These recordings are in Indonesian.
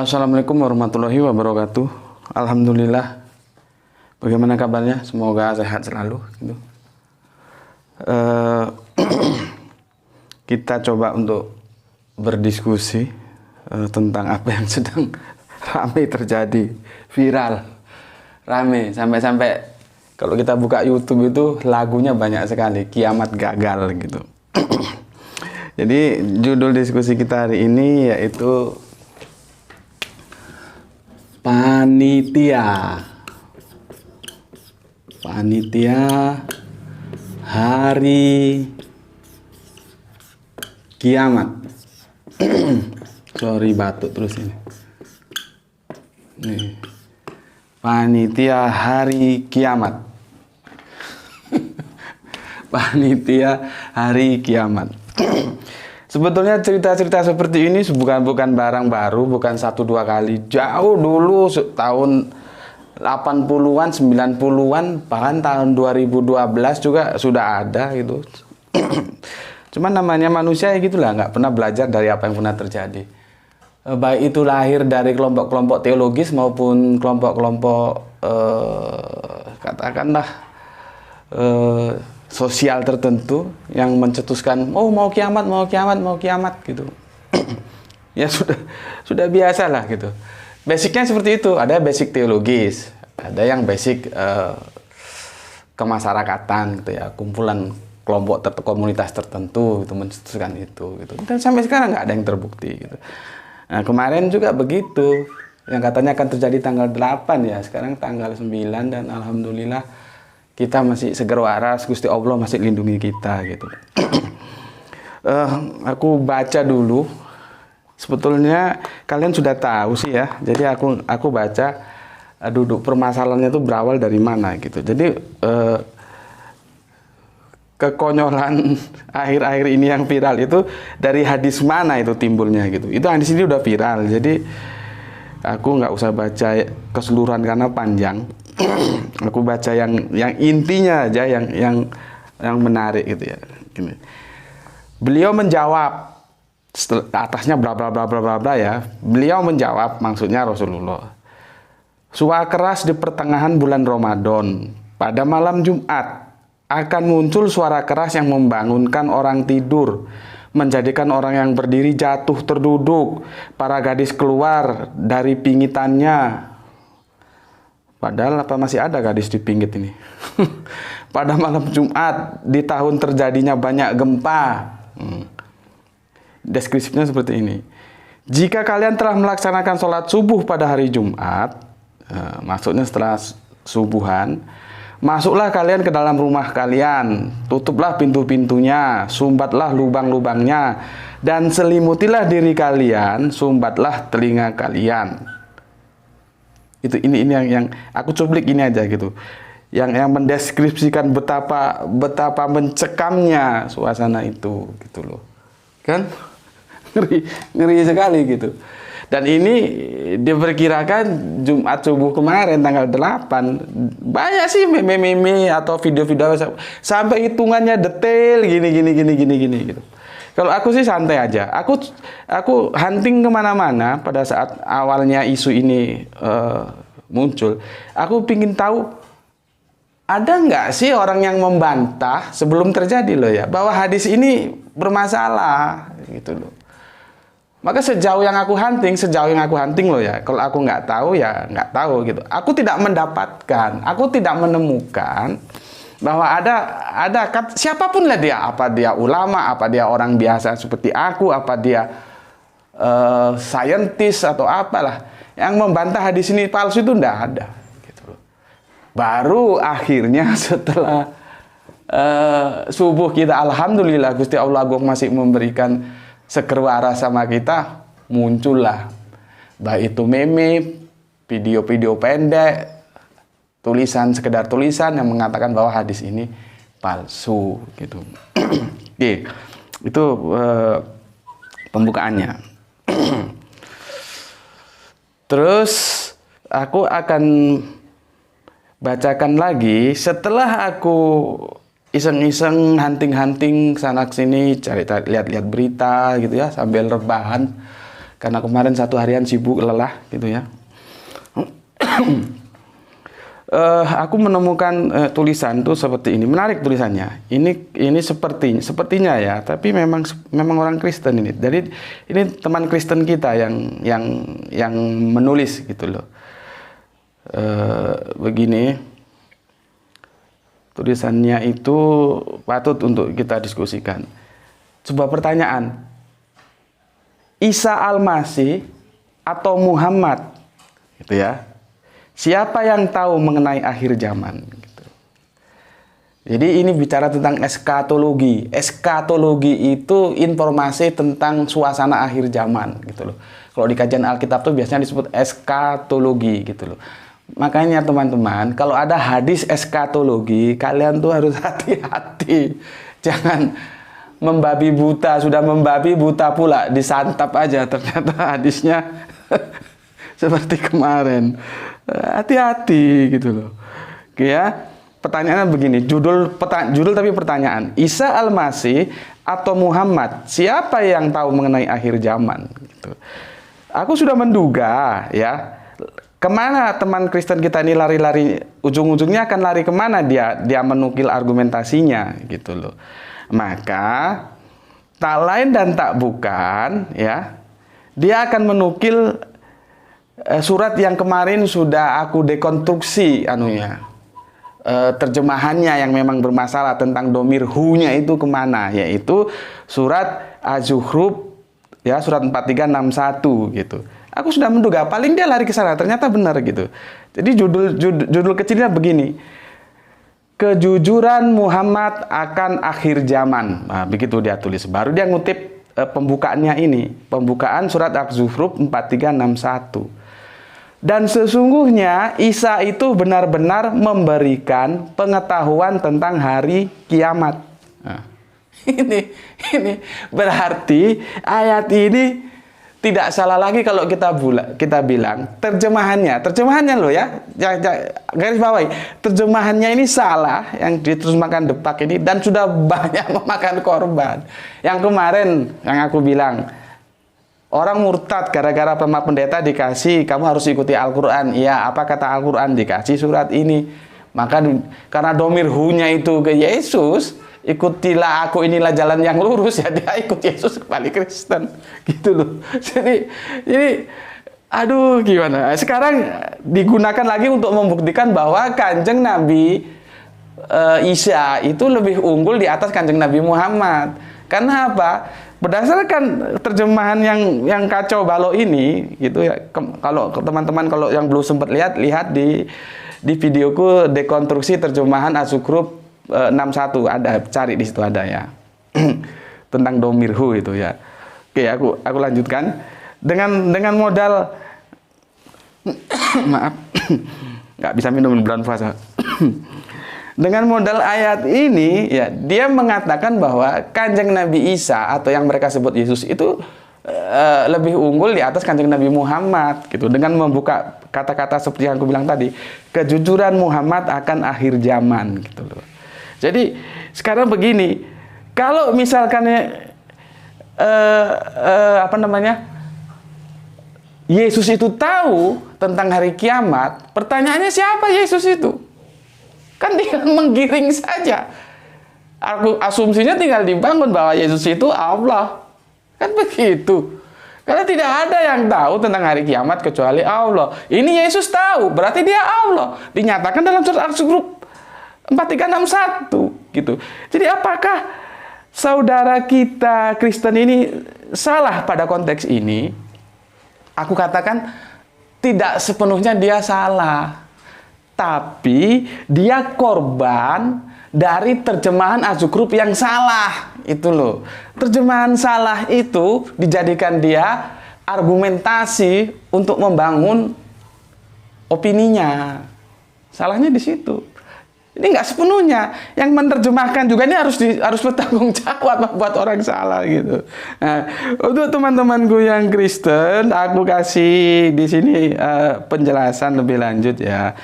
Assalamualaikum warahmatullahi wabarakatuh. Alhamdulillah. Bagaimana kabarnya? Semoga sehat selalu. Gitu. Kita coba untuk berdiskusi tentang apa yang sedang ramai terjadi, viral, ramai sampai kalau kita buka YouTube itu lagunya banyak sekali, kiamat gagal gitu. Jadi judul diskusi kita hari ini yaitu Panitia hari kiamat. Sorry batuk terus ini. Nih. Panitia hari kiamat. Panitia hari kiamat. Sebetulnya cerita-cerita seperti ini bukan barang baru, bukan 1-2 kali. Jauh dulu tahun 80-an, 90-an, bahkan tahun 2012 juga sudah ada gitu. Cuman namanya manusia ya gitulah, nggak pernah belajar dari apa yang pernah terjadi. Baik itu lahir dari kelompok-kelompok teologis maupun kelompok-kelompok katakanlah sosial tertentu yang mencetuskan, oh mau kiamat gitu. Ya sudah biasa lah gitu. Basicnya seperti itu. Ada basic teologis, ada yang basic kemasyarakatan gitu ya, kumpulan kelompok komunitas tertentu gitu mencetuskan itu gitu. Dan sampai sekarang nggak ada yang terbukti gitu. Nah kemarin juga begitu, yang katanya akan terjadi tanggal 8 ya, sekarang tanggal 9 dan alhamdulillah kita masih seger waras, Gusti Allah masih lindungi kita gitu. Aku baca dulu. Sebetulnya kalian sudah tahu sih ya. Jadi aku baca duduk permasalahannya itu berawal dari mana gitu. Jadi kekonyolan akhir-akhir ini yang viral itu dari hadis mana itu timbulnya gitu. Itu hadis ini udah viral. Jadi aku nggak usah baca keseluruhan karena panjang. Aku baca yang intinya aja, yang menarik gitu ya. Gini. Beliau menjawab, atasnya bla bla bla bla bla bla ya. Beliau menjawab, maksudnya Rasulullah. Suara keras di pertengahan bulan Ramadan, pada malam Jumat akan muncul suara keras yang membangunkan orang tidur, menjadikan orang yang berdiri jatuh terduduk, para gadis keluar dari pingitannya. Padahal apa masih ada gadis di pinggit ini. Pada malam Jumat di tahun terjadinya banyak gempa. Deskripsinya seperti ini. Jika kalian telah melaksanakan sholat subuh pada hari Jumat, maksudnya setelah subuhan, masuklah kalian ke dalam rumah kalian, tutuplah pintu-pintunya, sumbatlah lubang-lubangnya, dan selimutilah diri kalian, sumbatlah telinga kalian. Ini yang aku cuplik ini aja gitu. Yang mendeskripsikan betapa mencekamnya suasana itu gitu loh. Kan? Ngeri sekali gitu. Dan ini diperkirakan Jumat subuh kemarin tanggal 8. Banyak sih meme-meme atau video-video sampai hitungannya detail gini gitu. Kalau aku sih santai aja. Aku hunting kemana-mana pada saat awalnya isu ini muncul. Aku pingin tahu ada nggak sih orang yang membantah sebelum terjadi loh ya bahwa hadis ini bermasalah gitu loh. Maka sejauh yang aku hunting loh ya. Kalau aku nggak tahu ya nggak tahu gitu. Aku tidak mendapatkan, aku tidak menemukan bahwa ada siapapun lah dia, apa dia ulama, apa dia orang biasa seperti aku, apa dia saintis atau apalah yang membantah hadis ini palsu itu ndak ada gitu. Baru akhirnya setelah subuh kita alhamdulillah Gusti Allah masih memberikan seger waras sama kita, muncullah baik itu meme, video-video pendek, sekedar tulisan yang mengatakan bahwa hadis ini palsu gitu. Oke, itu pembukaannya. Terus aku akan bacakan lagi setelah aku iseng-iseng hunting sana sini, cari lihat-lihat berita gitu ya sambil rebahan. karena kemarin satu harian sibuk lelah gitu ya. Aku menemukan tulisan tuh seperti ini, menarik tulisannya. Ini sepertinya ya, tapi memang orang Kristen ini. Jadi ini teman Kristen kita yang menulis gitu loh. Begini, tulisannya itu patut untuk kita diskusikan. Sebuah pertanyaan, Isa Al-Masih atau Muhammad, gitu ya. Siapa yang tahu mengenai akhir zaman? Gitu. Jadi ini bicara tentang eskatologi. Eskatologi itu informasi tentang suasana akhir zaman, gitu loh. Kalau di kajian Alkitab tuh biasanya disebut eskatologi, gitu loh. Makanya teman-teman, kalau ada hadis eskatologi, kalian tuh harus hati-hati. Jangan membabi buta, sudah membabi buta pula, disantap aja ternyata hadisnya seperti kemarin. Hati-hati gitu loh. Oke ya. Pertanyaannya begini, judul tapi pertanyaan. Isa Al-Masih atau Muhammad, siapa yang tahu mengenai akhir zaman gitu. Aku sudah menduga ya, kemana teman Kristen kita ini lari-lari, ujung-ujungnya akan lari kemana dia menukil argumentasinya gitu loh. Maka tak lain dan tak bukan ya, dia akan menukil surat yang kemarin sudah aku dekonstruksi terjemahannya yang memang bermasalah tentang domir hu-nya itu kemana, yaitu surat Az-Zukhruf ya, surat 4361 gitu. Aku sudah menduga paling dia lari ke sana, ternyata benar gitu. Jadi judul kecilnya begini, Kejujuran Muhammad akan akhir zaman. Nah, begitu dia tulis. Baru dia ngutip pembukaannya ini, pembukaan surat Az-Zukhruf 4361. Dan sesungguhnya Isa itu benar-benar memberikan pengetahuan tentang hari kiamat. Nah, ini berarti ayat ini tidak salah lagi kalau kita bilang terjemahannya loh ya, garis bawahi, terjemahannya ini salah yang diterjemahkan Depak ini, dan sudah banyak memakan korban. Yang kemarin yang aku bilang, orang murtad gara-gara Pak Pendeta dikasih, kamu harus ikuti Al-Quran. Iya, apa kata Al-Quran? Dikasih surat ini. Maka karena domir hu-nya itu ke Yesus, ikutilah aku, inilah jalan yang lurus, ya dia ikut Yesus kembali Kristen. Gitu loh. Jadi aduh gimana. Sekarang digunakan lagi untuk membuktikan bahwa Kanjeng Nabi Isa itu lebih unggul di atas Kanjeng Nabi Muhammad. Karena apa? Berdasarkan terjemahan yang kacau balau ini gitu ya. Kalau teman-teman yang belum sempat lihat di videoku dekonstruksi terjemahan Az-Zukhruf 61, ada, cari di situ ada ya. Tentang domirhu itu ya. Oke, aku lanjutkan dengan modal maaf. Nggak bisa minum di bulan puasa. Dengan modal ayat ini, ya, dia mengatakan bahwa Kanjeng Nabi Isa atau yang mereka sebut Yesus itu lebih unggul di atas Kanjeng Nabi Muhammad, gitu. Dengan membuka kata-kata seperti yang aku bilang tadi, kejujuran Muhammad akan akhir zaman, gitu loh. Jadi sekarang begini, kalau misalkan Yesus itu tahu tentang hari kiamat, pertanyaannya siapa Yesus itu? Kan tinggal menggiring saja. Asumsinya tinggal dibangun bahwa Yesus itu Allah. Kan begitu. Karena tidak ada yang tahu tentang hari kiamat kecuali Allah. Ini Yesus tahu, berarti dia Allah. Dinyatakan dalam surat Az-Zukhruf 4361 gitu. Jadi apakah saudara kita Kristen ini salah pada konteks ini? Aku katakan tidak sepenuhnya dia salah. Tapi dia korban dari terjemahan Az-Zukhruf yang salah. Itu loh. Terjemahan salah itu dijadikan dia argumentasi untuk membangun opininya. Salahnya di situ. Ini nggak sepenuhnya. Yang menerjemahkan juga ini harus bertanggung jawab buat orang salah gitu. Nah, untuk teman-temanku yang Kristen, aku kasih di sini penjelasan lebih lanjut ya.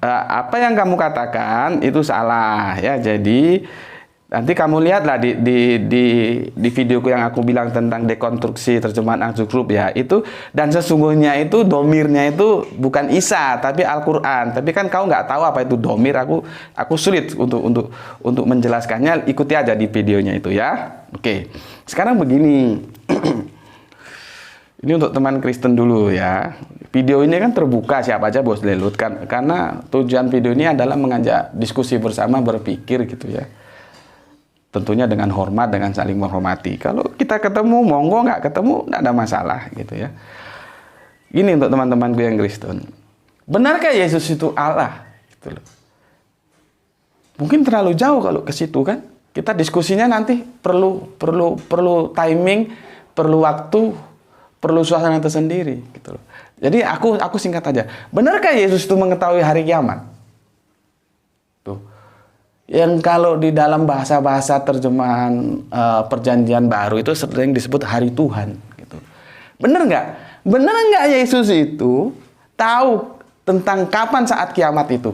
Apa yang kamu katakan itu salah ya. Jadi Nanti kamu lihatlah di videoku yang aku bilang tentang dekonstruksi terjemahan Azu Group ya, itu. Dan sesungguhnya itu domirnya itu bukan Isa tapi Al-Quran. Tapi kan kau nggak tahu apa itu domir, aku sulit untuk menjelaskannya. Ikuti aja di videonya itu ya. Oke, sekarang begini. Ini untuk teman Kristen dulu ya. Video ini kan terbuka, siapa aja bos lelut kan, karena tujuan video ini adalah mengajak diskusi bersama, berpikir gitu ya. Tentunya dengan hormat, dengan saling menghormati. Kalau kita ketemu, monggo, nggak ketemu, nggak ada masalah gitu ya. Ini untuk teman-temanku yang Kristen. Benarkah Yesus itu Allah? Gitu loh. Mungkin terlalu jauh kalau ke situ kan. Kita diskusinya nanti perlu timing, perlu waktu, perlu suasana tersendiri gitu loh. Jadi aku singkat aja. Benarkah Yesus itu mengetahui hari kiamat? Tuh. Yang kalau di dalam bahasa-bahasa terjemahan Perjanjian Baru itu sering disebut hari Tuhan gitu. Benar nggak? Benar nggak Yesus itu tahu tentang kapan saat kiamat itu?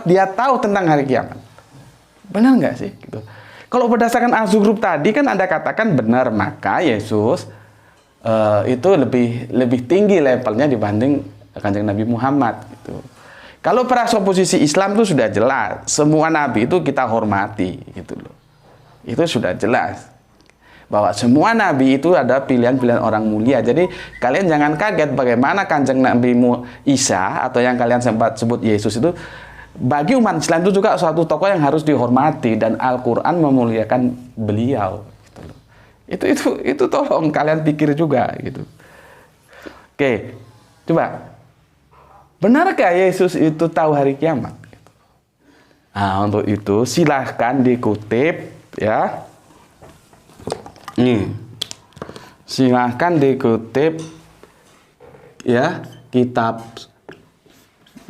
Dia tahu tentang hari kiamat. Benar nggak sih? Gitu. Kalau berdasarkan Azu Group tadi kan Anda katakan benar, maka Yesus itu lebih tinggi levelnya dibanding Kanjeng Nabi Muhammad gitu. Kalau presupposisi Islam itu sudah jelas, semua nabi itu kita hormati gitu loh. Itu sudah jelas bahwa semua nabi itu ada pilihan-pilihan orang mulia. Jadi kalian jangan kaget bagaimana Kanjeng Nabi Isa atau yang kalian sempat sebut Yesus itu bagi umat Islam itu juga suatu tokoh yang harus dihormati, dan Al-Qur'an memuliakan beliau gitu loh. Itu tolong kalian pikir juga gitu. Oke, coba. Benarkah Yesus itu tahu hari kiamat? Nah, untuk itu silahkan dikutip ya. Nih, silahkan dikutip ya, kitab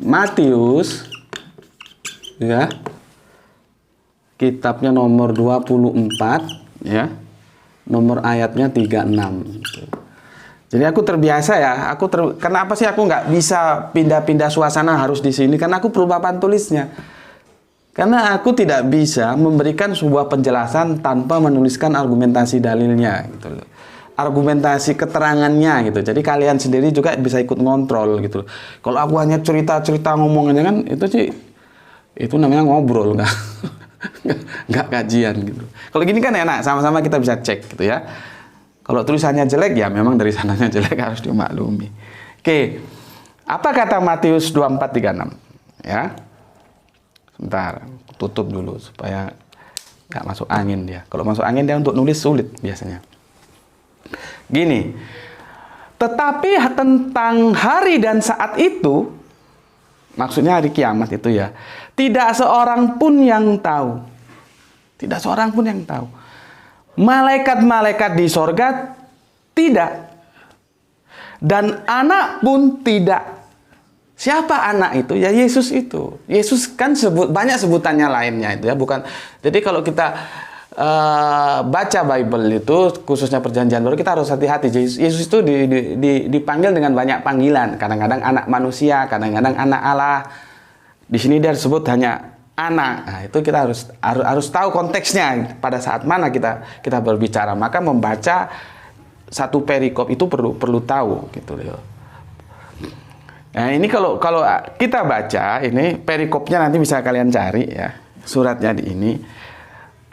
Matius ya. Kitabnya nomor 24 ya. Nomor ayatnya 36. Jadi aku terbiasa ya, kenapa sih aku nggak bisa pindah-pindah suasana harus di sini? Karena aku perlu papan tulisnya. Karena aku tidak bisa memberikan sebuah penjelasan tanpa menuliskan argumentasi dalilnya, gitu loh. Argumentasi keterangannya gitu. Jadi kalian sendiri juga bisa ikut ngontrol gitu loh. Kalau aku hanya cerita-cerita ngomongannya kan itu namanya ngobrol nggak kajian gitu. Kalau gini kan enak, sama-sama kita bisa cek gitu ya. Kalau tulisannya jelek ya memang dari sananya jelek, harus dimaklumi. Oke. Apa kata Matius 24:36? Ya. Sebentar, tutup dulu supaya nggak masuk angin dia. Kalau masuk angin dia untuk nulis sulit biasanya. Gini. Tetapi tentang hari dan saat itu, maksudnya hari kiamat itu ya, tidak seorang pun yang tahu. Tidak seorang pun yang tahu. Malaikat-malaikat di sorga tidak, dan anak pun tidak. Siapa anak itu? Ya Yesus itu. Yesus kan banyak sebutannya lainnya itu ya, bukan. Jadi kalau kita baca Bible itu, khususnya Perjanjian Baru, kita harus hati-hati. Yesus itu dipanggil dengan banyak panggilan. Kadang-kadang anak manusia, kadang-kadang anak Allah. Di sini dia disebut hanya anak. Nah, itu kita harus tahu konteksnya pada saat mana kita berbicara. Maka membaca satu perikop itu perlu tahu gitu loh. Nah, ini kalau kita baca ini perikopnya, nanti bisa kalian cari ya, suratnya di ini.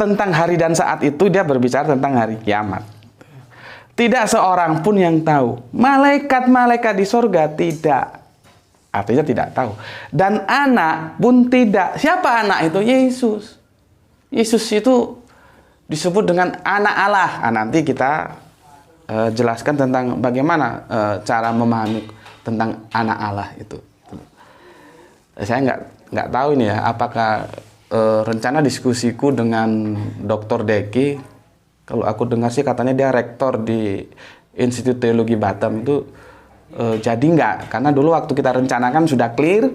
Tentang hari dan saat itu dia berbicara tentang hari kiamat. Tidak seorang pun yang tahu. Malaikat-malaikat di sorga tidak. Artinya tidak tahu. Dan anak pun tidak. Siapa anak itu? Yesus. Yesus itu disebut dengan anak Allah. Nah, nanti kita jelaskan tentang bagaimana cara memahami tentang anak Allah itu. Saya nggak tahu ini ya, apakah rencana diskusiku dengan Dr. Deki, kalau aku dengar sih katanya dia rektor di Institut Teologi Batam itu, jadi nggak, karena dulu waktu kita rencanakan sudah clear,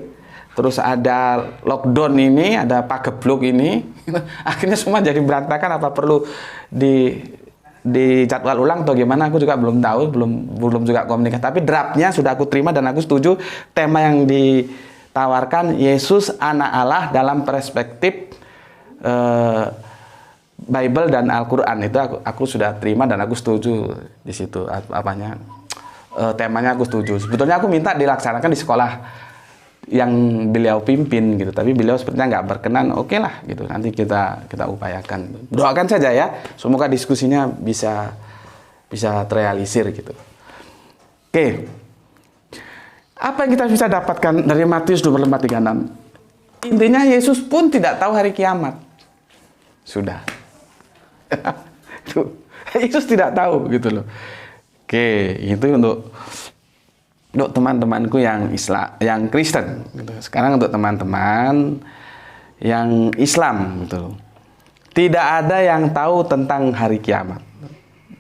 terus ada lockdown ini, ada pagebluk ini, akhirnya semua jadi berantakan. Apa perlu di jadwal ulang atau gimana, aku juga belum tahu, belum juga komunikasi. Tapi draftnya sudah aku terima dan aku setuju. Tema yang ditawarkan Yesus anak Allah dalam perspektif Bible dan Al-Quran itu aku sudah terima dan aku setuju di situ temanya aku setuju. Sebetulnya aku minta dilaksanakan di sekolah yang beliau pimpin gitu, tapi beliau sepertinya nggak berkenan. Oke lah gitu, nanti kita upayakan. Doakan saja ya, semoga diskusinya bisa terrealisir gitu. Oke, apa yang kita bisa dapatkan dari Matius 24:36? Intinya Yesus pun tidak tahu hari kiamat. Sudah. Yesus tidak tahu gitu loh. Oke, itu untuk teman-temanku yang yang Kristen gitu. Sekarang untuk teman-teman yang Islam gitu. Tidak ada yang tahu tentang hari kiamat.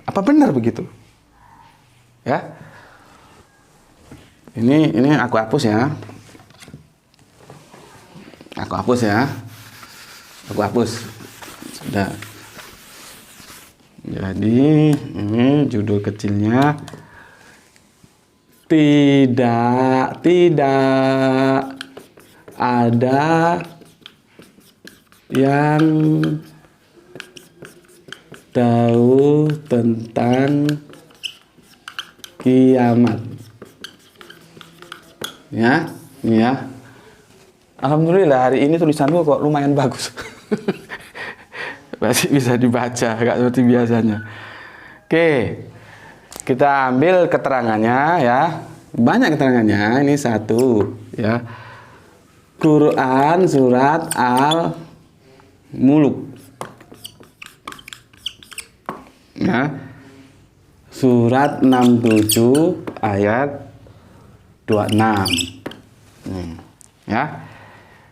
Apa benar begitu? Ya. Ini aku hapus ya. Aku hapus. Sudah. Jadi ini judul kecilnya tidak ada yang tahu tentang kiamat. Ya, ini ya. Alhamdulillah hari ini tulisanku kok lumayan bagus. Masih bisa dibaca, nggak seperti biasanya. Oke, kita ambil keterangannya ya. Banyak keterangannya. Ini satu ya. Quran surat Al-Mulk. Ya. Surat 67 ayat 26. Ya.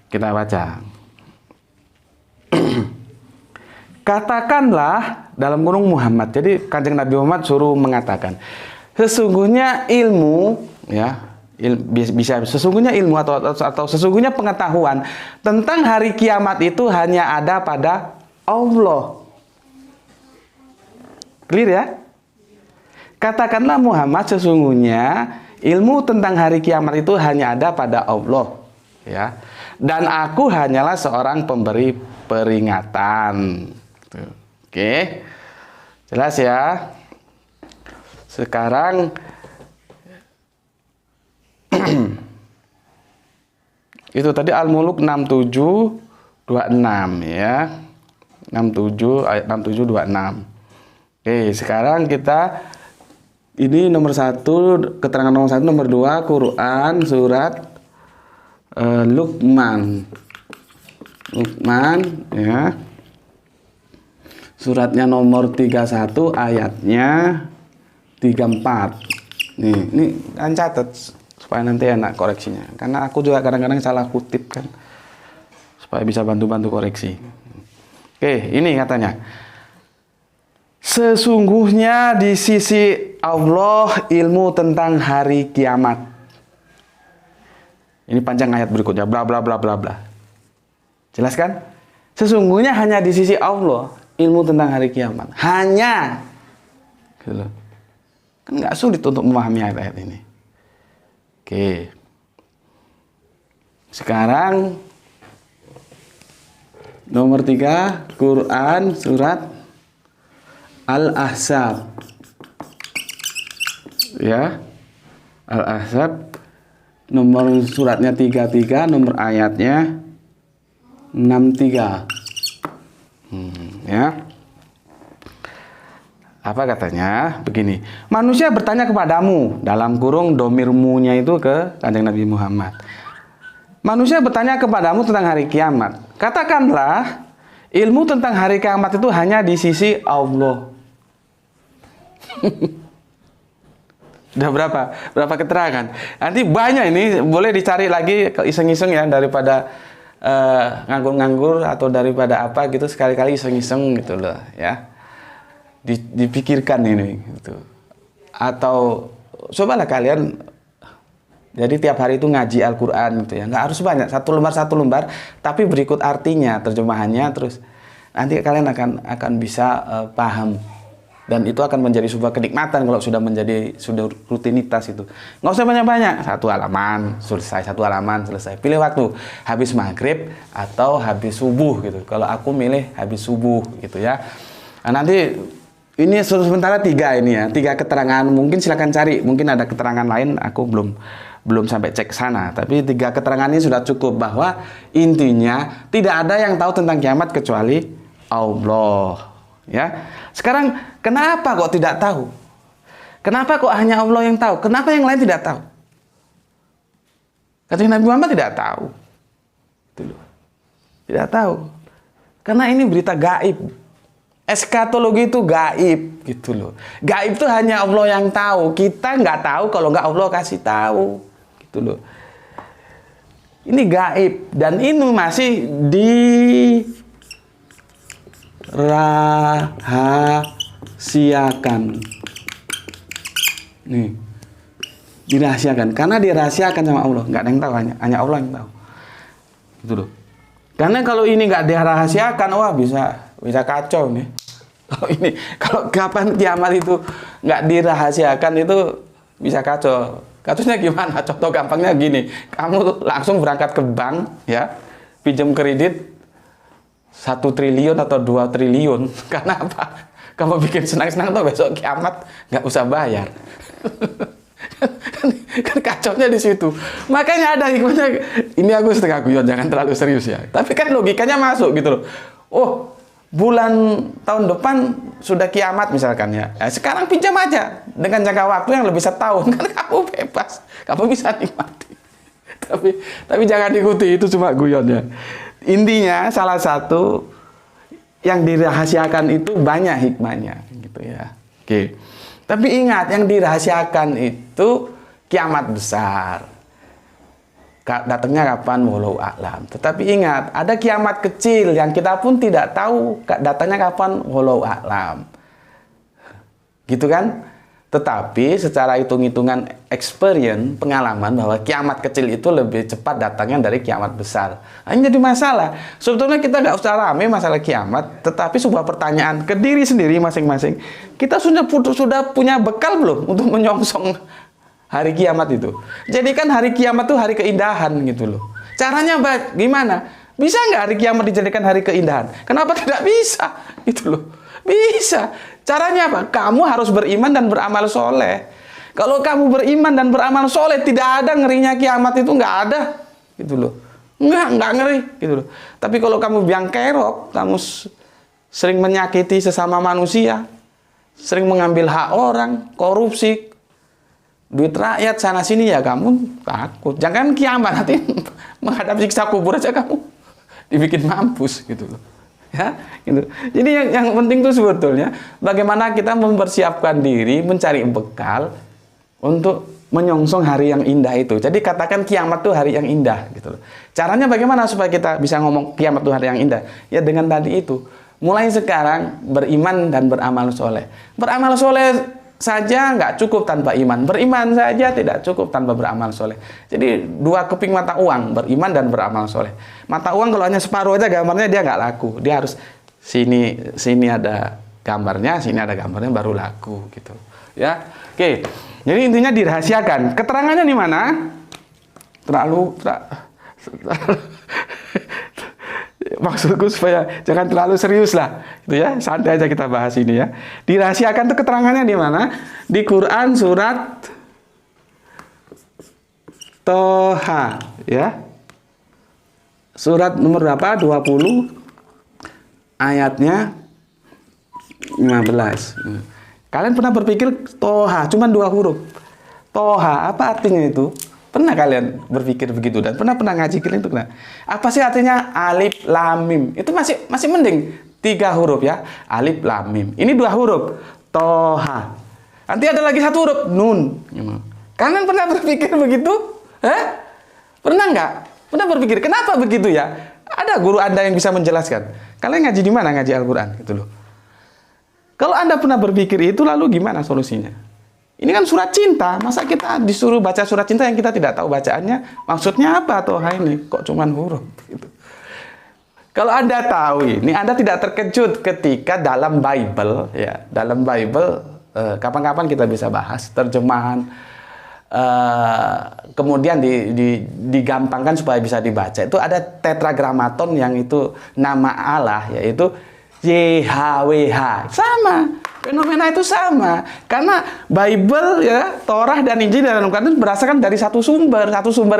Kita baca. Katakanlah dalam kurung Muhammad. Jadi Kanjeng Nabi Muhammad suruh mengatakan, sesungguhnya ilmu ya, sesungguhnya ilmu atau sesungguhnya pengetahuan tentang hari kiamat itu hanya ada pada Allah. Clear ya? Katakanlah Muhammad, sesungguhnya ilmu tentang hari kiamat itu hanya ada pada Allah, ya. Dan aku hanyalah seorang pemberi peringatan. Oke, jelas ya. Sekarang itu tadi Al-Mulk 67:26 ya. 67 ayat 67:26. Oke, sekarang kita ini nomor 1, keterangan nomor 1, nomor 2 Quran surat Luqman ya. Suratnya nomor 31 ayatnya 34. Ini kan catat supaya nanti enak koreksinya. Karena aku juga kadang-kadang salah kutip kan. Supaya bisa bantu-bantu koreksi. Oke, ini katanya. Sesungguhnya di sisi Allah ilmu tentang hari kiamat. Ini panjang ayat berikutnya, bla bla bla bla bla. Jelas kan? Sesungguhnya hanya di sisi Allah ilmu tentang hari kiamat. Hanya. Gitu. Kan nggak sulit untuk memahami ayat-ayat ini. Oke. Sekarang nomor 3 Quran surat Al-Ahzab. Ya. Al-Ahzab nomor suratnya 33, nomor ayatnya 63. Ya. Apa katanya? Begini. Manusia bertanya kepadamu, dalam kurung domirmunya itu ke Kanjeng Nabi Muhammad. Manusia bertanya kepadamu tentang hari kiamat. Katakanlah, ilmu tentang hari kiamat itu hanya di sisi Allah. Udah berapa keterangan? Nanti banyak ini, boleh dicari lagi iseng-iseng ya, daripada nganggur-nganggur atau daripada apa gitu, sekali-kali iseng-iseng gitu loh ya. Dipikirkan ini gitu. Atau cobalah kalian jadi tiap hari itu ngaji Al-Qur'an gitu ya. Nggak harus banyak, satu lembar, tapi berikut artinya, terjemahannya, terus nanti kalian akan bisa paham Dan itu akan menjadi sebuah kenikmatan kalau sudah rutinitas itu. Nggak usah banyak-banyak, satu halaman selesai. Pilih waktu, habis maghrib atau habis subuh gitu. Kalau aku milih habis subuh gitu ya. Nah, nanti ini sementara 3 ini ya, 3 keterangan. Mungkin silakan cari, mungkin ada keterangan lain. Aku belum sampai cek sana. Tapi 3 keterangan ini sudah cukup, bahwa intinya tidak ada yang tahu tentang kiamat kecuali Allah. Ya, sekarang kenapa kok tidak tahu? Kenapa kok hanya Allah yang tahu? Kenapa yang lain tidak tahu? Kata Nabi Muhammad tidak tahu. Tidak tahu. Karena ini berita gaib. Eskatologi itu gaib gitu loh. Gaib itu hanya Allah yang tahu. Kita nggak tahu kalau nggak Allah kasih tahu gitu loh. Ini gaib dan ini masih dirahasiakan. Nih, dirahasiakan karena dirahasiakan sama Allah, nggak ada yang tahu, hanya Allah yang tahu. Gitu loh. Karena kalau ini nggak dirahasiakan, wah bisa kacau nih. Kalau kapan kiamat itu nggak dirahasiakan itu bisa kacau. Kacaunya gimana? Contoh gampangnya gini, kamu langsung berangkat ke bank ya, pinjam kredit 1 triliun atau 2 triliun. Karena apa? Kamu bikin senang-senang tuh besok kiamat nggak usah bayar. Kan kacaunya di situ. Makanya ada hikmahnya. Ini aku setengah guyon, jangan terlalu serius ya. Tapi kan logikanya masuk gitu loh. Oh, bulan tahun depan sudah kiamat misalkan ya. Sekarang pinjam aja dengan jangka waktu yang lebih setahun. Kan kamu bebas, kamu bisa nikmati. Tapi jangan ikuti, itu cuma guyon ya. Intinya salah satu yang dirahasiakan itu banyak hikmahnya gitu ya. Oke. Tapi ingat, yang dirahasiakan itu kiamat besar. Datangnya kapan? Wallahu a'lam. Tetapi ingat, ada kiamat kecil yang kita pun tidak tahu datangnya kapan. Wallahu a'lam. Gitu kan? Tetapi secara hitung-hitungan experience, pengalaman bahwa kiamat kecil itu lebih cepat datangnya dari kiamat besar. Nah, ini jadi masalah. Sebetulnya kita nggak usah rame masalah kiamat, tetapi sebuah pertanyaan ke diri sendiri masing-masing. Kita sudah punya bekal belum untuk menyongsong hari kiamat itu? Jadi kan hari kiamat itu hari keindahan gitu loh. Caranya gimana? Bisa nggak hari kiamat dijadikan hari keindahan? Kenapa tidak bisa? Gitu loh. Bisa. Caranya apa? Kamu harus beriman dan beramal soleh. Kalau kamu beriman dan beramal soleh, tidak ada ngerinya kiamat itu, nggak ada. Gitu loh. Nggak ngeri. Gitu loh. Tapi kalau kamu biang kerok, kamu sering menyakiti sesama manusia, sering mengambil hak orang, korupsi, duit rakyat sana sini, ya kamu takut. Jangan kiamat, nanti menghadap siksa kubur aja kamu dibikin mampus gitu loh. Ya, gitu. Jadi yang penting itu sebetulnya bagaimana kita mempersiapkan diri, mencari bekal untuk menyongsong hari yang indah itu. Jadi katakan kiamat itu hari yang indah gitu loh. Caranya bagaimana supaya kita bisa ngomong kiamat itu hari yang indah? Ya dengan tadi itu. Mulai sekarang beriman dan beramal soleh. Beramal soleh saja nggak cukup tanpa iman. Beriman saja tidak cukup tanpa beramal soleh. Jadi 2 keping mata uang, beriman dan beramal soleh. Mata uang kalau hanya separuh aja gambarnya dia nggak laku. Dia harus sini ada gambarnya, sini ada gambarnya baru laku gitu. Ya, oke. Jadi intinya dirahasiakan. Keterangannya di mana? Maksudku supaya jangan terlalu serius lah, gitu ya. Santai aja kita bahas ini ya. Dirahasiakan itu keterangannya di mana? Di Quran surat Toha, ya. Surat nomor berapa? 20 ayatnya 15. Kalian pernah berpikir Toha cuma 2 huruf? Toha apa artinya itu? Pernah kalian berpikir begitu dan pernah ngaji kalian itu kena? Apa sih artinya alif lam mim? Itu masih mending 3 huruf ya. Alif lam mim. Ini 2 huruf. Toha. Nanti ada lagi 1 huruf nun. Kalian pernah berpikir begitu? Pernah nggak? Pernah berpikir kenapa begitu ya? Ada guru Anda yang bisa menjelaskan? Kalian ngaji di mana ngaji Al-Qur'an gitu loh. Kalau Anda pernah berpikir itu lalu gimana solusinya? Ini kan surat cinta, masa kita disuruh baca surat cinta yang kita tidak tahu bacaannya? Maksudnya apa Toha ini? Kok cuman huruf? Gitu. Kalau Anda tahu ini, Anda tidak terkejut ketika dalam Bible, ya, dalam Bible, kapan-kapan kita bisa bahas terjemahan, kemudian digampangkan supaya bisa dibaca. Itu ada tetragrammaton yang itu nama Allah, yaitu YHWH. Sama, fenomena itu sama. Karena Bible, ya, Torah dan Injil dan Al-Quran itu berdasarkan dari satu sumber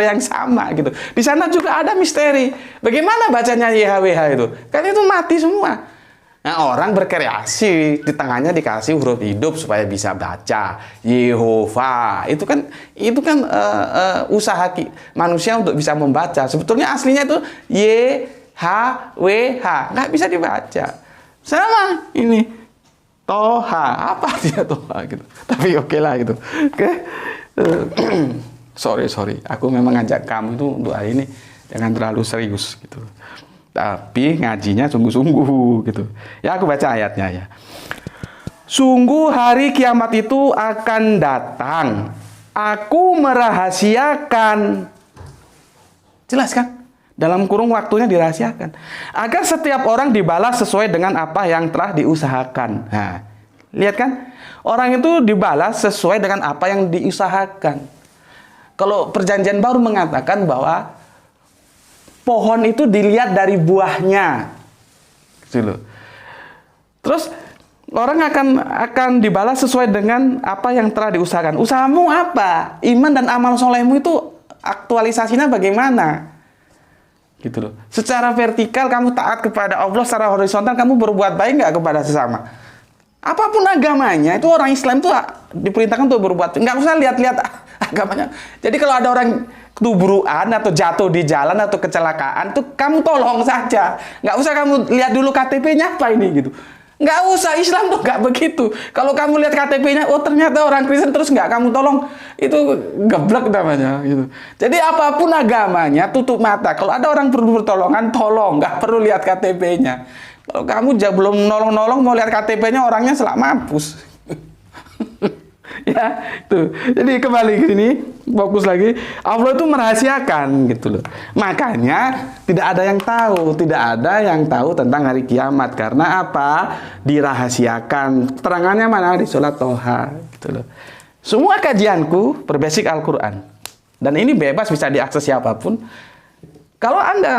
yang sama gitu. Di sana juga ada misteri. Bagaimana bacanya YHWH itu? Kan itu mati semua. Nah, orang berkreasi, di tengahnya dikasih huruf hidup supaya bisa baca Yehova. Itu kan usaha manusia untuk bisa membaca. Sebetulnya aslinya itu YHWH, nggak bisa dibaca. Sama ini Toha, apa dia Toha gitu. Tapi oke lah gitu. Oke. Sorry. Aku memang ngajak kamu itu untuk hari ini jangan terlalu serius gitu. Tapi ngajinya sungguh-sungguh gitu. Ya, aku baca ayatnya ya. Sungguh hari kiamat itu akan datang. Aku merahasiakan. Jelas kan? Dalam kurung waktunya dirahasiakan. Agar setiap orang dibalas sesuai dengan apa yang telah diusahakan. Nah, lihat kan? Orang itu dibalas sesuai dengan apa yang diusahakan. Kalau perjanjian baru mengatakan bahwa pohon itu dilihat dari buahnya. Gitu. Terus orang akan dibalas sesuai dengan apa yang telah diusahakan. Usahamu apa? Iman dan amal solehmu itu aktualisasinya bagaimana? Gitu loh. Secara vertikal kamu taat kepada Allah, secara horizontal kamu berbuat baik nggak kepada sesama? Apapun agamanya, itu orang Islam itu diperintahkan untuk berbuat. Nggak usah lihat-lihat agamanya. Jadi kalau ada orang ketuburuan atau jatuh di jalan atau kecelakaan, tuh kamu tolong saja. Nggak usah kamu lihat dulu KTP-nya apa ini gitu. Nggak usah, Islam tuh nggak begitu. Kalau kamu lihat KTP-nya, oh ternyata orang Kristen, terus nggak kamu tolong, itu geblek namanya gitu. Jadi apapun agamanya, tutup mata. Kalau ada orang perlu pertolongan, tolong, nggak perlu lihat KTP-nya. Kalau kamu belum nolong-nolong, mau lihat KTP-nya, orangnya selak mampus. Ya, itu. Jadi kembali ke sini, fokus lagi. Allah itu merahasiakan gitu loh. Makanya tidak ada yang tahu tentang hari kiamat. Karena apa? Dirahasiakan. Terangannya mana? Di surat Toha gitu loh. Semua kajianku berbasic Al-Qur'an. Dan ini bebas, bisa diakses siapapun. Kalau Anda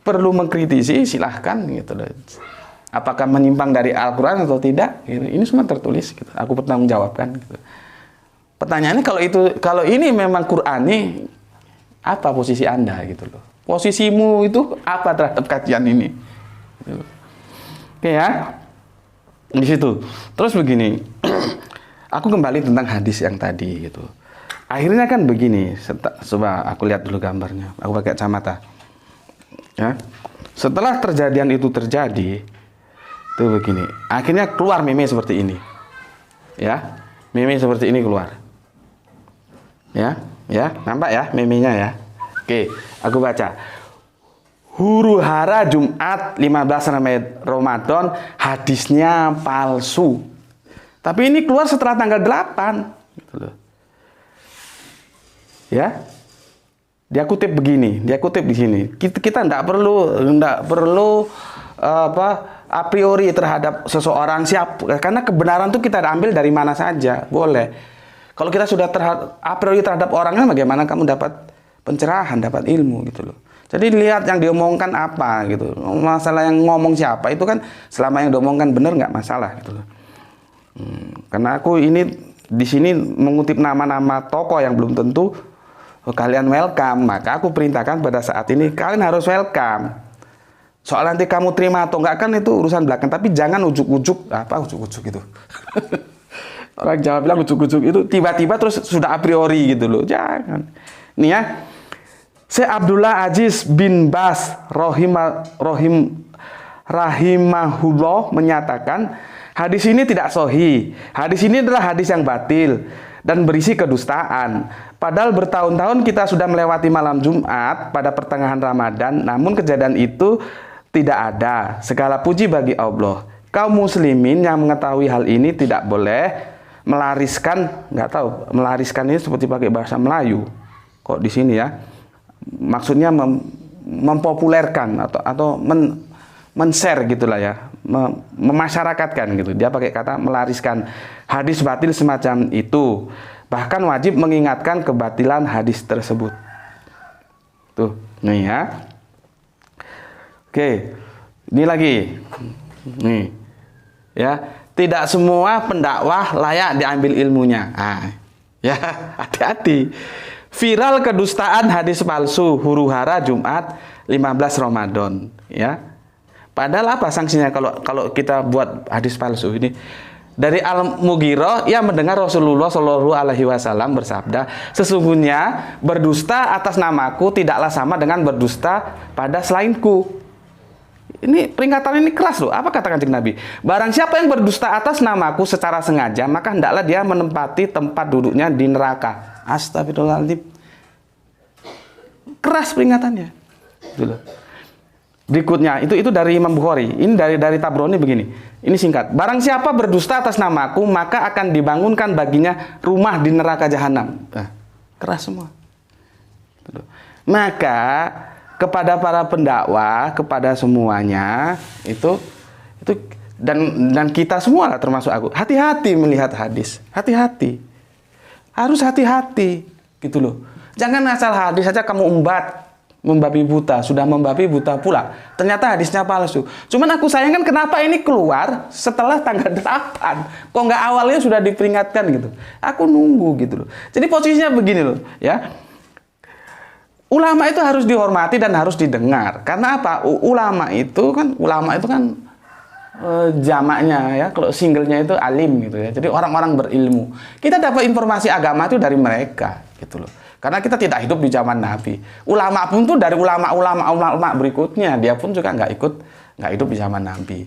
perlu mengkritisi, silahkan gitu loh. Apakah menyimpang dari Al-Quran atau tidak? Ini semua tertulis. Gitu. Aku bertanggung jawabkan. Gitu. Pertanyaannya kalau ini memang Qur'ani, apa posisi Anda gitu loh? Posisimu itu apa terhadap kajian ini? Gitu. Oke ya, di situ. Terus begini, aku kembali tentang hadis yang tadi gitu. Akhirnya kan begini. Coba aku lihat dulu gambarnya. Aku pakai kacamata. Ya, setelah terjadian itu terjadi. Tuh begini, akhirnya keluar meme seperti ini, ya, meme seperti ini keluar, ya, nampak ya memenya ya. Oke, aku baca. Huru hara Jumat 15 Ramadan, hadisnya palsu. Tapi ini keluar setelah tanggal 8, gitu loh. Ya, dia kutip begini, dia kutip di sini. Kita tidak perlu a priori terhadap seseorang karena kebenaran itu kita ambil dari mana saja, boleh. Kalau kita sudah a priori terhadap orangnya, bagaimana kamu dapat pencerahan, dapat ilmu gitu loh. Jadi lihat yang diomongkan apa gitu. Masalah yang ngomong siapa itu kan, selama yang diomongkan benar nggak masalah gitu loh. Karena aku ini di sini mengutip nama-nama tokoh yang belum tentu kalian welcome, maka aku perintahkan pada saat ini kalian harus welcome. Soal nanti kamu terima atau enggak kan itu urusan belakang, tapi jangan ujuk-ujuk. Apa ujuk-ujuk itu? Orang Jawa bilang ujuk-ujuk itu tiba-tiba terus sudah a priori gitu loh. Jangan. Nih ya. Syekh Abdullah Aziz bin Bas rahimahullah menyatakan hadis ini tidak sahih. Hadis ini adalah hadis yang batil dan berisi kedustaan. Padahal bertahun-tahun kita sudah melewati malam Jumat pada pertengahan Ramadan, namun kejadian itu tidak ada. Segala puji bagi Allah. Kaum muslimin yang mengetahui hal ini tidak boleh melariskan, nggak tahu, melariskan ini seperti pakai bahasa Melayu. Kok di sini ya? maksudnya mempopulerkan atau men-share gitulah ya, memasyarakatkan gitu. Dia pakai kata melariskan hadis batil semacam itu. Bahkan wajib mengingatkan kebatilan hadis tersebut. Tuh, nih ya. Oke, ini lagi. Nih. Ya, tidak semua pendakwah layak diambil ilmunya. Ya, hati-hati. Viral kedustaan hadis palsu huru-hara Jumat 15 Ramadan, ya. Padahal apa sanksinya kalau kita buat hadis palsu ini? Dari Al-Mughirah, ia mendengar Rasulullah Shallallahu Alaihi Wasallam bersabda, sesungguhnya berdusta atas namaku tidaklah sama dengan berdusta pada selainku. Ini peringatan ini keras loh. Apa kata Kanjeng Nabi? Barang siapa yang berdusta atas namaku secara sengaja, maka hendaklah dia menempati tempat duduknya di neraka. Astagfirullahaladzim. Keras peringatannya. Gitu. Berikutnya itu dari Imam Bukhari. Ini dari Tabrani begini. Ini singkat. Barang siapa berdusta atas namaku, maka akan dibangunkan baginya rumah di neraka jahanam. Keras semua. Gitu. Maka kepada para pendakwah, kepada semuanya itu dan kita semua lah termasuk aku. Hati-hati melihat hadis. Hati-hati. Harus hati-hati gitu loh. Jangan asal hadis saja kamu membabi buta, sudah membabi buta pula. Ternyata hadisnya palsu. Cuman aku sayangkan kenapa ini keluar setelah tanggal 8. Kok nggak awalnya sudah diperingatkan gitu. Aku nunggu gitu loh. Jadi posisinya begini loh, ya. Ulama itu harus dihormati dan harus didengar. Karena apa? Ulama itu kan jamaknya ya. Kalau singlenya itu alim gitu ya. Jadi orang-orang berilmu. Kita dapat informasi agama itu dari mereka gitu loh. Karena kita tidak hidup di zaman Nabi. Ulama pun tuh dari ulama berikutnya, dia pun juga nggak hidup di zaman Nabi.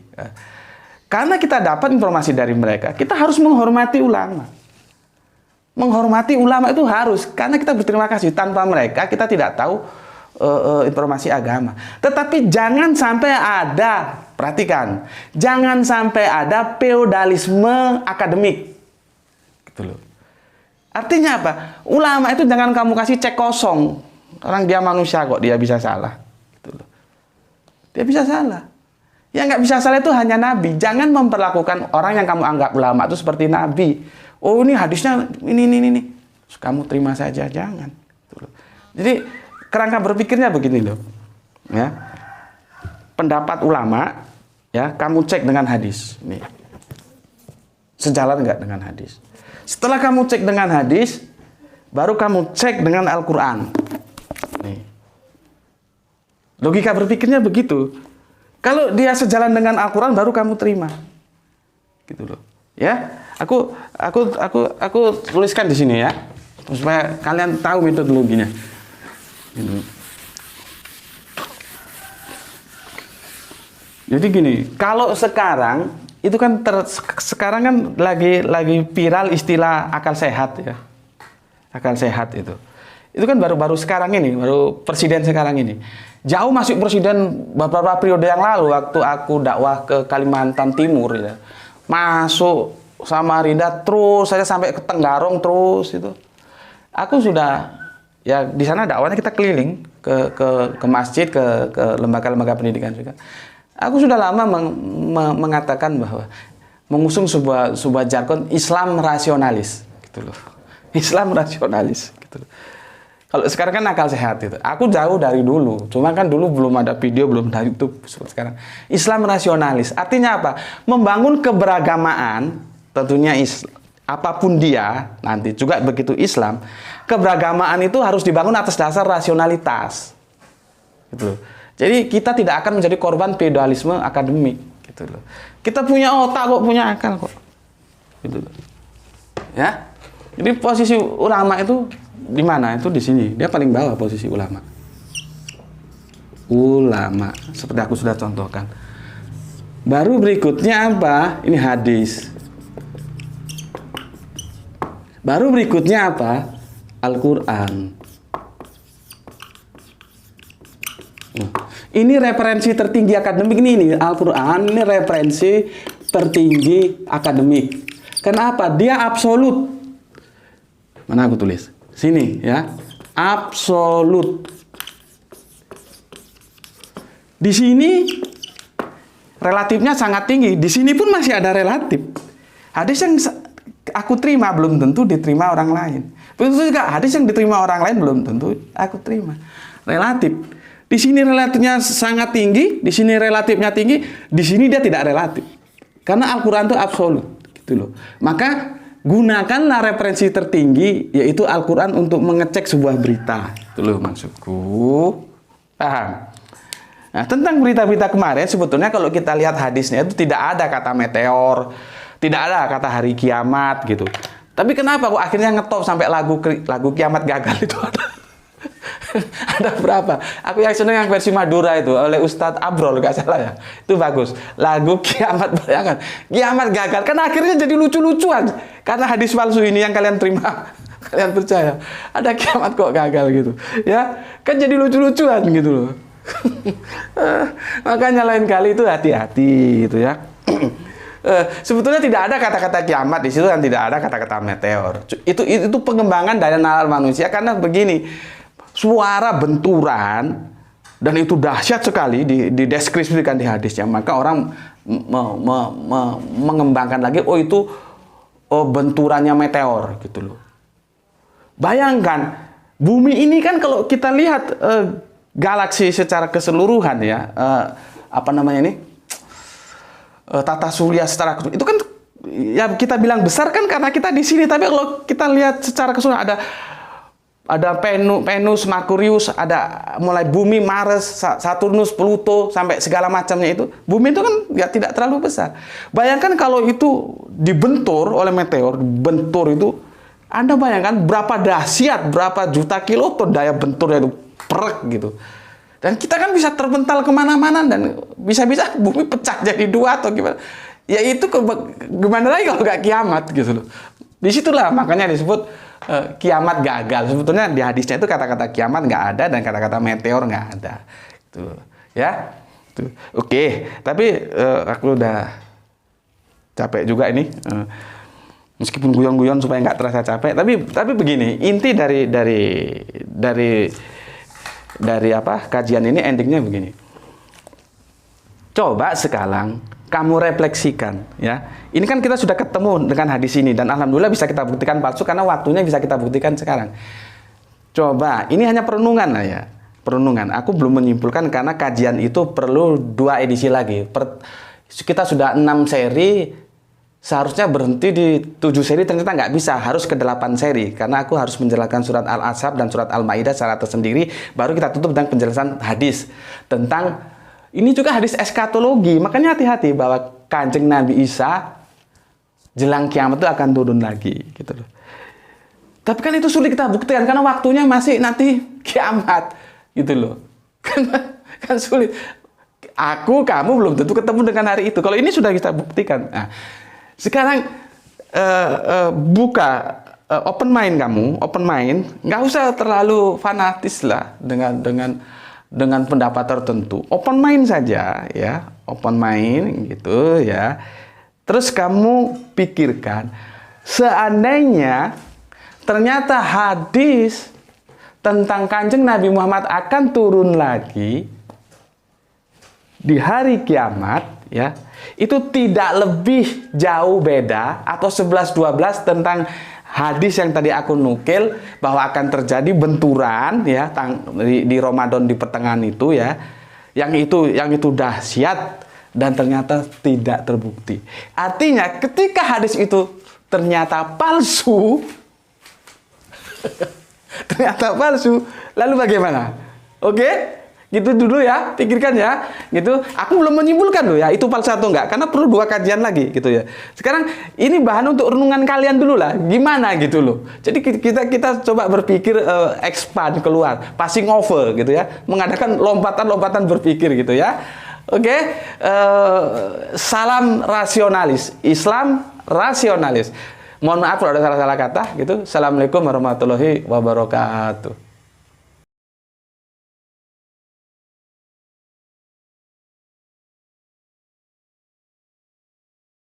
Karena kita dapat informasi dari mereka, kita harus menghormati ulama. Menghormati ulama itu harus, karena kita berterima kasih. Tanpa mereka kita tidak tahu informasi agama. Tetapi jangan sampai ada, perhatikan, jangan sampai ada feodalisme akademik, gitu loh. Artinya apa? Ulama itu jangan kamu kasih cek kosong. Orang dia manusia kok, dia bisa salah, gitu loh. Dia bisa salah. Yang nggak bisa salah itu hanya Nabi. Jangan memperlakukan orang yang kamu anggap ulama itu seperti Nabi. Oh ini hadisnya ini. Kamu terima saja, jangan. Jadi kerangka berpikirnya begini loh. Ya. Pendapat ulama, ya kamu cek dengan hadis. Nih. Sejalan nggak dengan hadis? Setelah kamu cek dengan hadis, baru kamu cek dengan Al-Quran. Nih. Logika berpikirnya begitu. Kalau dia sejalan dengan Al-Quran, baru kamu terima. Gitu loh. Ya. Aku tuliskan di sini ya, supaya kalian tahu metodologinya. Jadi gini, kalau sekarang itu kan sekarang kan lagi viral istilah akal sehat ya, akal sehat itu kan baru sekarang ini, baru presiden sekarang ini. Jauh masuk presiden beberapa periode yang lalu waktu aku dakwah ke Kalimantan Timur ya, masuk Samarinda terus saya sampai ke Tenggarong terus itu. Aku sudah ya di sana dakwahnya kita keliling ke masjid, ke lembaga-lembaga pendidikan juga. Aku sudah lama mengatakan bahwa mengusung sebuah jargon Islam rasionalis gitu loh. Islam rasionalis gitu loh. Kalau sekarang kan akal sehat itu. Aku jauh dari dulu. Cuma kan dulu belum ada video, belum ada YouTube seperti sekarang. Islam rasionalis. Artinya apa? Membangun keberagamaan, tentunya apapun dia nanti juga begitu Islam. Keberagamaan itu harus dibangun atas dasar rasionalitas. Gitu loh. Jadi kita tidak akan menjadi korban feodalisme akademik gitu loh. Kita punya otak kok, punya akal kok. Gitu loh. Ya. Jadi posisi ulama itu di mana? Itu di sini. Dia paling bawah posisi ulama. Ulama, seperti aku sudah contohkan. Baru berikutnya apa? Ini hadis. Baru berikutnya apa? Al-Quran. Ini referensi tertinggi akademik ini Al-Quran, ini referensi tertinggi akademik. Kenapa? Dia absolut. Mana aku tulis? Sini ya. Absolut. Di sini relatifnya sangat tinggi. Di sini pun masih ada relatif. Hadis yang aku terima belum tentu diterima orang lain. Begitu juga hadis yang diterima orang lain belum tentu aku terima. Relatif. Di sini relatifnya sangat tinggi, di sini relatifnya tinggi, di sini dia tidak relatif. Karena Al-Quran itu absolut, gitu loh. Maka gunakanlah referensi tertinggi, yaitu Al-Quran untuk mengecek sebuah berita. Itu loh maksudku. Paham? Nah, tentang berita-berita kemarin, sebetulnya kalau kita lihat hadisnya itu tidak ada kata meteor, tidak ada kata hari kiamat gitu. Tapi kenapa kok akhirnya ngetop sampai lagu kiamat gagal itu ada? Ada berapa? Aku yang seneng yang versi Madura itu oleh Ustadz Abrol, gak salah ya. Itu bagus. Lagu kiamat, bayangkan. Kiamat gagal. Kan akhirnya jadi lucu-lucuan. Karena hadis palsu ini yang kalian terima. Kalian percaya. Ada kiamat kok gagal gitu. Ya, kan jadi lucu-lucuan gitu loh. Makanya lain kali itu hati-hati gitu ya. Sebetulnya tidak ada kata-kata kiamat di situ, dan tidak ada kata-kata meteor. Itu pengembangan dari nalar manusia, karena begini, suara benturan dan itu dahsyat sekali dideskripsikan di hadisnya, maka orang mengembangkan lagi, oh itu benturannya meteor gitu loh. Bayangkan bumi ini kan kalau kita lihat galaksi secara keseluruhan ya, apa namanya ini, tata surya secara keseluruhan, itu kan ya kita bilang besar kan karena kita di sini, tapi kalau kita lihat secara keseluruhan ada Venus, Merkurius, ada mulai bumi, Mars, Saturnus, Pluto sampai segala macamnya itu. Bumi itu kan ya tidak terlalu besar. Bayangkan kalau itu dibentur oleh meteor, bentur itu, Anda bayangkan berapa dahsyat, berapa juta kiloton daya benturnya itu, prek gitu. Dan kita kan bisa terbental kemana-mana, dan bisa-bisa bumi pecah jadi dua atau gimana. Ya itu gimana lagi kalau nggak kiamat gitu loh. Disitulah makanya disebut kiamat gagal. Sebetulnya di hadisnya itu kata-kata kiamat nggak ada dan kata-kata meteor nggak ada. Gitu. Ya. Tuh. Oke. Tapi aku udah capek juga ini. Meskipun guyon-guyon supaya nggak terasa capek. Tapi begini, inti dari apa kajian ini, endingnya begini. Coba sekarang kamu refleksikan ya. Ini kan kita sudah ketemu dengan hadis ini, dan alhamdulillah bisa kita buktikan palsu karena waktunya bisa kita buktikan sekarang. Coba, ini hanya perenungan lah ya. Perenungan. Aku belum menyimpulkan karena kajian itu perlu 2 edisi lagi. Kita sudah 6 seri, seharusnya berhenti di 7 seri, ternyata nggak bisa, harus ke 8 seri. Karena aku harus menjelaskan surat Al-Ahzab dan surat Al-Maidah secara tersendiri, baru kita tutup dengan penjelasan hadis. Tentang, ini juga hadis eskatologi, makanya hati-hati bahwa Kanjeng Nabi Isa jelang kiamat itu akan turun lagi, gitu loh. Tapi kan itu sulit kita buktikan, karena waktunya masih nanti kiamat, gitu loh. Kan sulit. Kamu belum tentu ketemu dengan hari itu. Kalau ini sudah kita buktikan. Nah, sekarang buka open mind kamu, open mind, nggak usah terlalu fanatis lah dengan pendapat tertentu. Open mind saja ya, open mind gitu ya. Terus kamu pikirkan, seandainya ternyata hadis tentang Kanjeng Nabi Muhammad akan turun lagi di hari kiamat ya, itu tidak lebih jauh beda atau 11-12 tentang hadis yang tadi aku nukil bahwa akan terjadi benturan ya di Ramadan di pertengahan itu ya, yang itu dahsyat dan ternyata tidak terbukti. Artinya ketika hadis itu ternyata palsu lalu bagaimana? Oke? Gitu dulu ya, pikirkan ya. Gitu. Aku belum menyimpulkan loh ya, itu palsu atau enggak, karena perlu 2 kajian lagi gitu ya. Sekarang ini bahan untuk renungan kalian dulu lah. Gimana gitu loh. Jadi kita coba berpikir expand keluar, passing over gitu ya. Mengadakan lompatan-lompatan berpikir gitu ya. Oke. Salam rasionalis. Islam rasionalis. Mohon maaf kalau ada salah-salah kata gitu. Assalamualaikum warahmatullahi wabarakatuh.